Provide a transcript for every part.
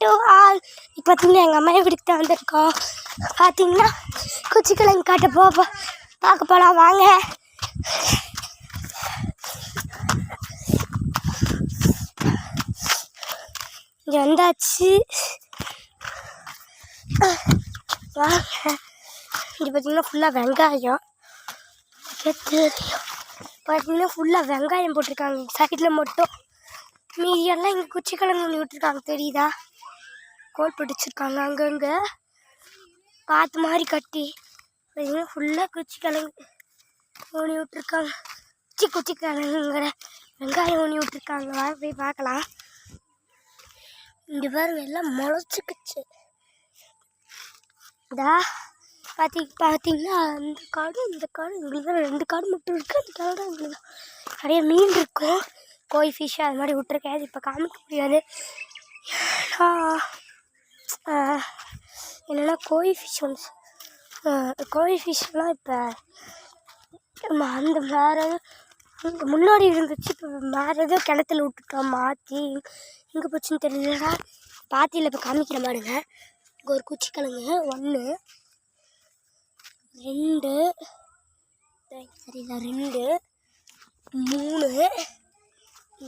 To all. இப்போ பார்த்தீங்கன்னா எங்கள் அம்மா வீட்டுக்கு தான் வந்திருக்கோம். பார்த்தீங்கன்னா குச்சிக்கிழங்கு காட்ட பார்க்க போகலாம் வாங்க. இங்கே வந்தாச்சு வாங்க. இங்கே பார்த்தீங்கன்னா ஃபுல்லாக வெங்காயம் தெரியும். பார்த்தீங்கன்னா ஃபுல்லாக வெங்காயம் போட்டிருக்காங்க சைடில் மட்டும். மீதியெல்லாம் இங்கே குச்சிக்கிழங்கு ஊனி விட்டுருக்காங்க தெரியுதா. கோல் பிடிச்சிருக்காங்க அங்கங்கே காற்று மாதிரி கட்டி. பார்த்தீங்கன்னா ஃபுல்லாக குச்சிக்கிழங்கு ஊனி விட்டுருக்காங்க. குச்சிக்கிழங்குங்கிற வெங்காயம் ஊனி விட்டுருக்காங்க. வாங்க போய் பார்க்கலாம். இங்கே பாருங்க எல்லாம் முளைச்சிக்குச்சு. இதா பார்த்தீங்கன்னா அந்த காடு இந்த காடு எங்களுக்கு தான் 2 காடு மட்டும் இருக்குது. அந்த காடு தான் எங்களுக்கு தான் நிறைய மீன் இருக்கும். கோழி ஃபிஷ் அது மாதிரி விட்டுருக்கேன். அது இப்போ காமிக்க முடியாது. என்னென்னா கோழி ஃபிஷ் ஒன்று கோழி ஃபிஷ்லாம் இப்போ அந்த வேறு அங்கே முன்னாடி இருந்துச்சு. இப்போ வேறு ஏதோ கிணத்துல விட்டுட்டோம் மாற்றி. எங்கே போச்சுன்னு தெரியலடா. பாத்தியில் இப்போ காமிக்கிற மாதிரிங்க. இங்கே ஒரு குச்சிக்கிழங்கு 1 2 சரிங்களா 2 3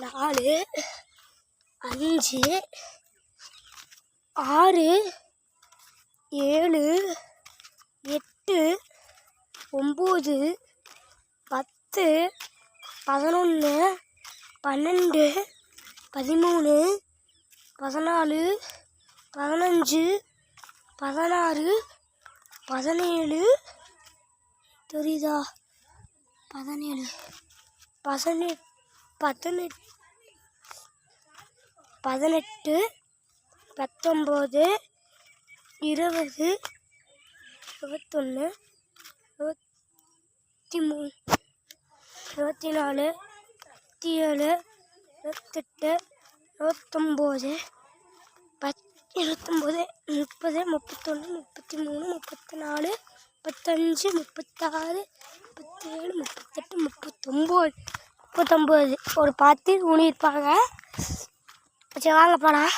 4 5 6 7 8 9 10 11 12 13 14 15 16 17 தெரியுதா 17 18 19 20 21 24 27 28 29 30 31 33 34 35 36 37 39 ஒரு பாத்தி ஊனியிருப்பாங்க. சரி வாங்க போகலாம்.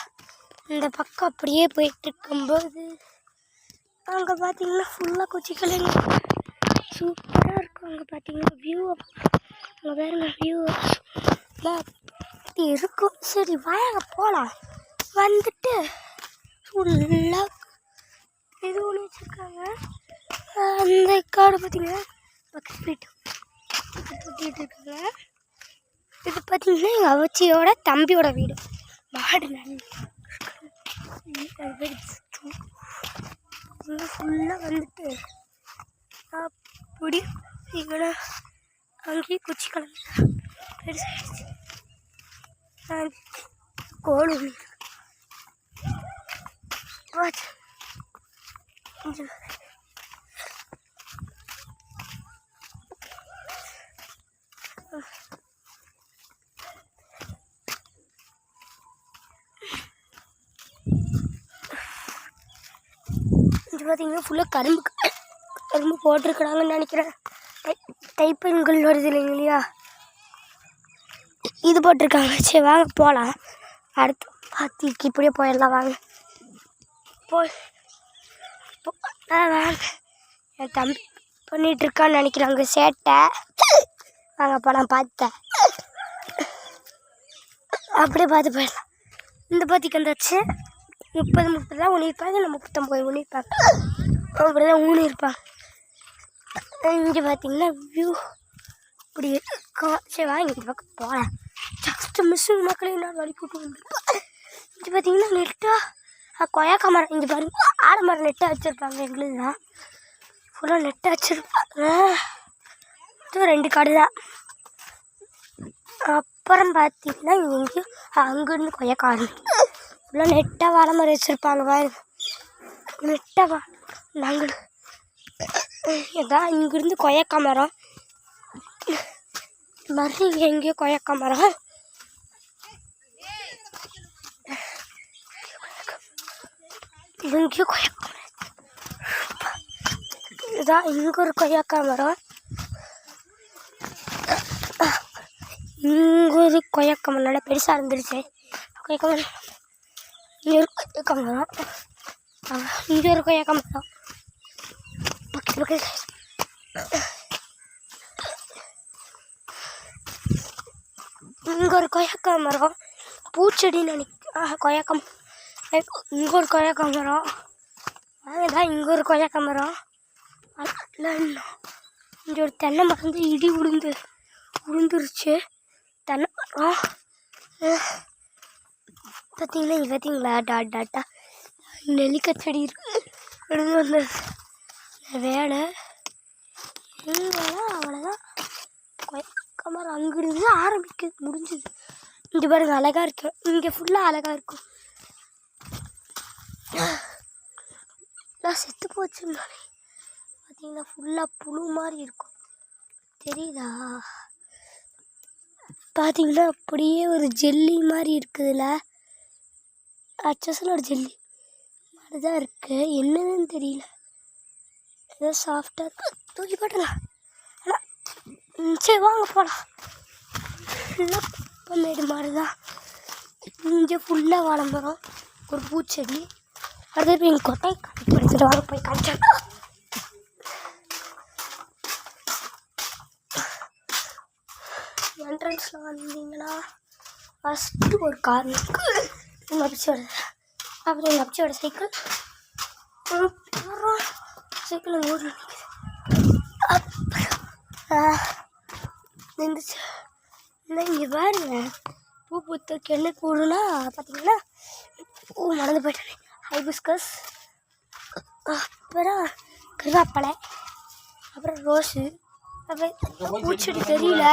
இந்த பக்கம் அப்படியே போயிட்டுருக்கும்போது அங்கே பார்த்தீங்கன்னா ஃபுல்லாக குச்சிக்கிழங்கு சூப்பராக இருக்கும். அங்கே பார்த்தீங்கன்னா வியூ அங்கே பாருங்க வியூ இருக்கும். சரி வாங்க போகலாம். வந்துட்டு ஃபுல்லாக இது ஒன்று வச்சுருக்காங்க. அந்த காடு பார்த்தீங்கன்னா பக்கத்து வீட்டு சுற்றிட்டு இருக்காங்க. இது பார்த்தீங்கன்னா எங்கள் அவச்சியோட தம்பியோட வீடு. மாடு ஃபுல்லாக வந்துட்டு அப்படி இங்கே அங்கேயே குச்சிக்கிழங்கு பெருசாகிடுச்சு. கோழி இது பார்த்தீங்கன்னா ஃபுல்லாக கரும்பு போட்டிருக்கிறாங்கன்னு நினைக்கிறேன். தைப்பெண்கள் வருது இல்லைங்களா இது போட்டிருக்காங்க. சரி வாங்க போகலாம். அடுத்து பாத்திக்கு இப்படியே போயிடலாம் வாங்க. வாங்க என் தம்பி பண்ணிகிட்ருக்கான்னு நினைக்கிறாங்க சேட்டை. வாங்க போகலாம். பார்த்தேன் அப்படியே பார்த்து போயிடலாம். இந்த பாத்திக்கு வந்தாச்சு. 30 தான் ஊனியிருப்பாங்க. இல்லை 39 ஊனியிருப்பாங்க. அப்படி தான் ஊனியிருப்பாங்க. இங்கே பார்த்தீங்கன்னா வியூ இப்படி இருக்கும். சரி வாங்க இந்த பக்கம் போகலாம். ஜஸ்ட்டு மிஸ்ஸிங் மக்களே நான் வழி கூட்டு வந்துருக்கேன். இங்கே பார்த்தீங்கன்னா நெட்டாக கொய்யாக்கா மரம். இங்கே பாருங்க ஆடு மரம் நெட்டாக வச்சுருப்பாங்க. எங்களுக்கு தான் ஃபுல்லாக நெட்டாக வச்சுருப்பாங்க. இது 2 காடு தான். அப்புறம் பார்த்தீங்கன்னா இங்கே எங்கேயும் அங்கேருந்து கொய்யாக்கா ஃபுல்லாக நெட்டாக வாழை மரம் வச்சுருப்பாங்க. பாருங்க நெட்டாக நாங்கள் இதான் இங்கேருந்து கொய்யாக்கா மரம் மரம். இங்கே எங்கேயோ கொய்யாக்கா மரம். எங்கேயோ கொய்யாக்கா மரம். இதுதான் இங்கே ஒரு கொய்யாக்கா மரம். இங்கே ஒரு கொய்யாக்கா மரம் நல்லா பெருசாக இருந்துருச்சு. கொய்யாக்கா மரம் இங்கே ஒரு கொய்யாக்கா மரம், இங்கே ஒரு கொய்யாக்கா மரம், பக்கத்து பக்கத்து இங்கே ஒரு கொய்யாக்கா மரம், பூச்செடின்னு கொய்யாக்கா. இங்கே ஒரு கொய்யாக்கா மரம், அதுதான் இங்கே ஒரு கொய்யாக்கா மரம். அதெல்லாம் இன்னும் இங்கே ஒரு தென்னை மரம் வந்து இடி விழுந்துருச்சு. தென்னை மரம் பார்த்தீங்களா டாட்டா நெல்லிக்காய் செடி இருக்கு. இருந்து வந்த வேலை எங்கெல்லாம் அவ்வளோதான். கொய்யாக்கா மரம் அங்கிருந்து ஆரம்பிக்க முடிஞ்சுது. இங்கே பாருங்க அழகாக இருக்கும். இங்கே ஃபுல்லாக அழகாக இருக்கும். எல்லாம் செத்து போச்சு. பார்த்தீங்கன்னா ஃபுல்லாக புழு மாதிரி இருக்கும், தெரியுதா? பார்த்தீங்கன்னா அப்படியே ஒரு ஜெல்லி மாதிரி இருக்குதுல்ல, அச்சஸில் ஒரு ஜெல்லி மாதிரி தான் இருக்குது. என்னதுன்னு தெரியல, ஏதோ சாஃப்டாக இருக்கு. தூக்கி போட்டலாம். ஆனால் சரி வாங்க போகலாம். ஃபுல்லாக குப்பமேடு மாதிரி தான். இங்கே ஃபுல்லாக வாழை மரம், ஒரு பூச்செடி. அடுத்து போய் எங்கள் கொட்டை படிச்சுட்டு வாங்க போய் காய்ச்சல். என்ட்ரன்ஸில் வந்தீங்கன்னா ஃபஸ்ட்டு ஒரு கார் இருக்குது, எங்கள் அப்பச்சியோட. அப்புறம் எங்கள் அப்பச்சியோட சைக்கிள் சைக்கிள் எங்கள் ஊரில் நிற்குது. அப்புறம் நின்றுச்சு. இங்கே பாருங்க பூ பூத்துக்கு என்ன பூனா பார்த்தீங்கன்னா பூ மறந்து போயிட்டேன். ஹைபிஸ்கஸ், அப்புறம் கருவேப்பிலை, அப்புறம் ரோஸு, அப்புறம் பூச்செடி தெரியல.